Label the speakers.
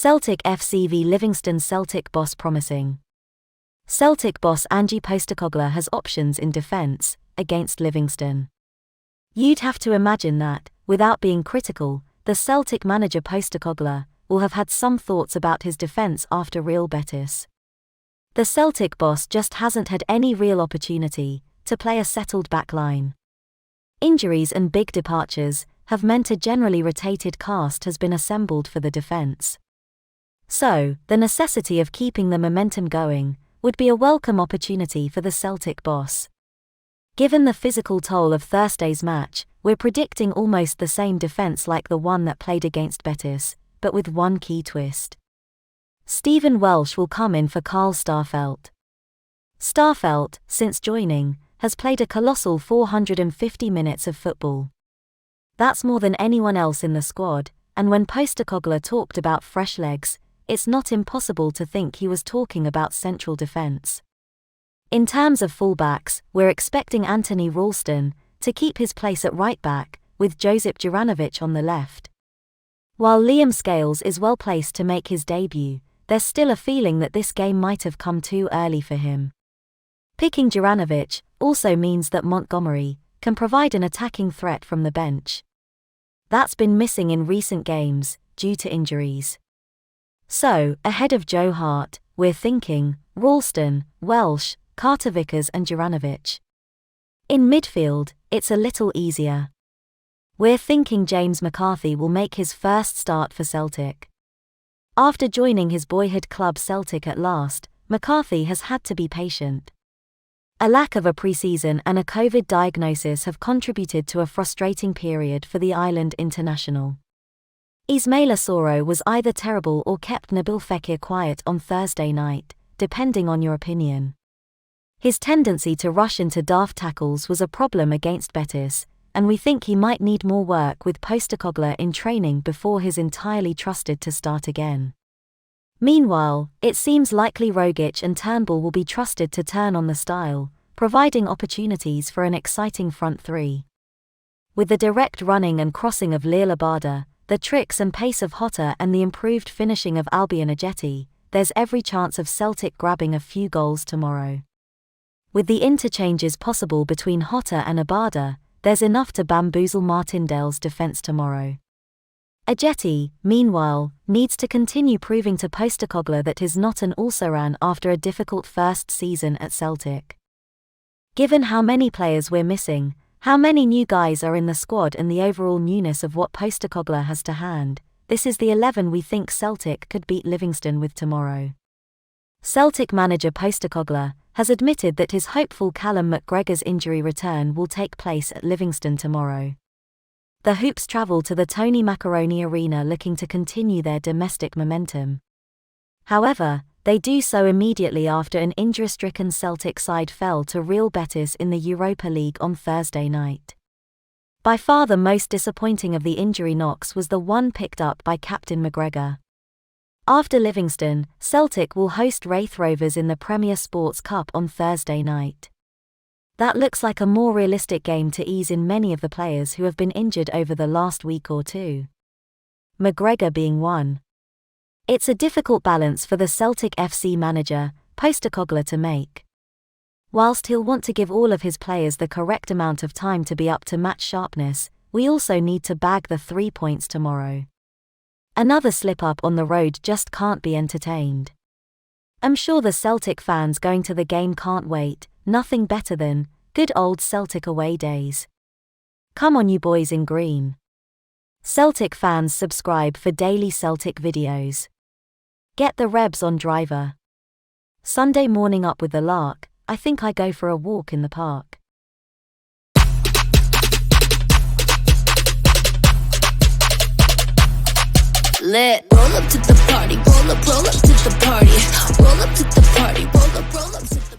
Speaker 1: Celtic FC v Livingston. Celtic boss promising. Celtic boss Ange Postecoglou has options in defence against Livingston. You'd have to imagine that, without being critical, the Celtic manager Postecoglou will have had some thoughts about his defence after Real Betis. The Celtic boss just hasn't had any real opportunity to play a settled back line. Injuries and big departures have meant a generally rotated cast has been assembled for the defence. So, the necessity of keeping the momentum going would be a welcome opportunity for the Celtic boss. Given the physical toll of Thursday's match, we're predicting almost the same defence like the one that played against Betis, but with one key twist. Stephen Welsh will come in for Carl Starfelt. Starfelt, since joining, has played a colossal 450 minutes of football. That's more than anyone else in the squad, and when Postecoglou talked about fresh legs, it's not impossible to think he was talking about central defence. In terms of fullbacks, we're expecting Anthony Ralston to keep his place at right back, with Josip Juranovic on the left. While Liam Scales is well placed to make his debut, there's still a feeling that this game might have come too early for him. Picking Juranovic also means that Montgomery can provide an attacking threat from the bench. That's been missing in recent games, due to injuries. So, ahead of Joe Hart, we're thinking Ralston, Welsh, Carter Vickers and Juranovic. In midfield, it's a little easier. We're thinking James McCarthy will make his first start for Celtic. After joining his boyhood club Celtic at last, McCarthy has had to be patient. A lack of a pre-season and a COVID diagnosis have contributed to a frustrating period for the Island international. Ismaila Soro was either terrible or kept Nabil Fekir quiet on Thursday night, depending on your opinion. His tendency to rush into daft tackles was a problem against Betis, and we think he might need more work with Postecoglou in training before he's entirely trusted to start again. Meanwhile, it seems likely Rogic and Turnbull will be trusted to turn on the style, providing opportunities for an exciting front three. With the direct running and crossing of Liel Abada, the tricks and pace of Hotta and the improved finishing of Albion Ajeti, there's every chance of Celtic grabbing a few goals tomorrow. With the interchanges possible between Hotta and Abada, there's enough to bamboozle Martindale's defence tomorrow. Ajeti, meanwhile, needs to continue proving to Postecoglou that he's not an also-ran after a difficult first season at Celtic. Given how many players we're missing, how many new guys are in the squad and the overall newness of what Postecoglou has to hand, this is the 11 we think Celtic could beat Livingston with tomorrow. Celtic manager Postecoglou has admitted that his hopeful Callum McGregor's injury return will take place at Livingston tomorrow. The Hoops travel to the Tony Macaroni Arena looking to continue their domestic momentum. However, they do so immediately after an injury-stricken Celtic side fell to Real Betis in the Europa League on Thursday night. By far the most disappointing of the injury knocks was the one picked up by captain McGregor. After Livingston, Celtic will host Wraith Rovers in the Premier Sports Cup on Thursday night. That looks like a more realistic game to ease in many of the players who have been injured over the last week or two. McGregor being one. It's a difficult balance for the Celtic FC manager, Postecoglou, to make. Whilst he'll want to give all of his players the correct amount of time to be up to match sharpness, we also need to bag the 3 points tomorrow. Another slip-up on the road just can't be entertained. I'm sure the Celtic fans going to the game can't wait, nothing better than good old Celtic away days. Come on you boys in green. Celtic fans, subscribe for daily Celtic videos. Get the Rebs on driver. Sunday morning up with the lark, I think I go for a walk in the park.
Speaker 2: Lit. Roll up to the party, roll up to the party, roll up to the party, roll up to the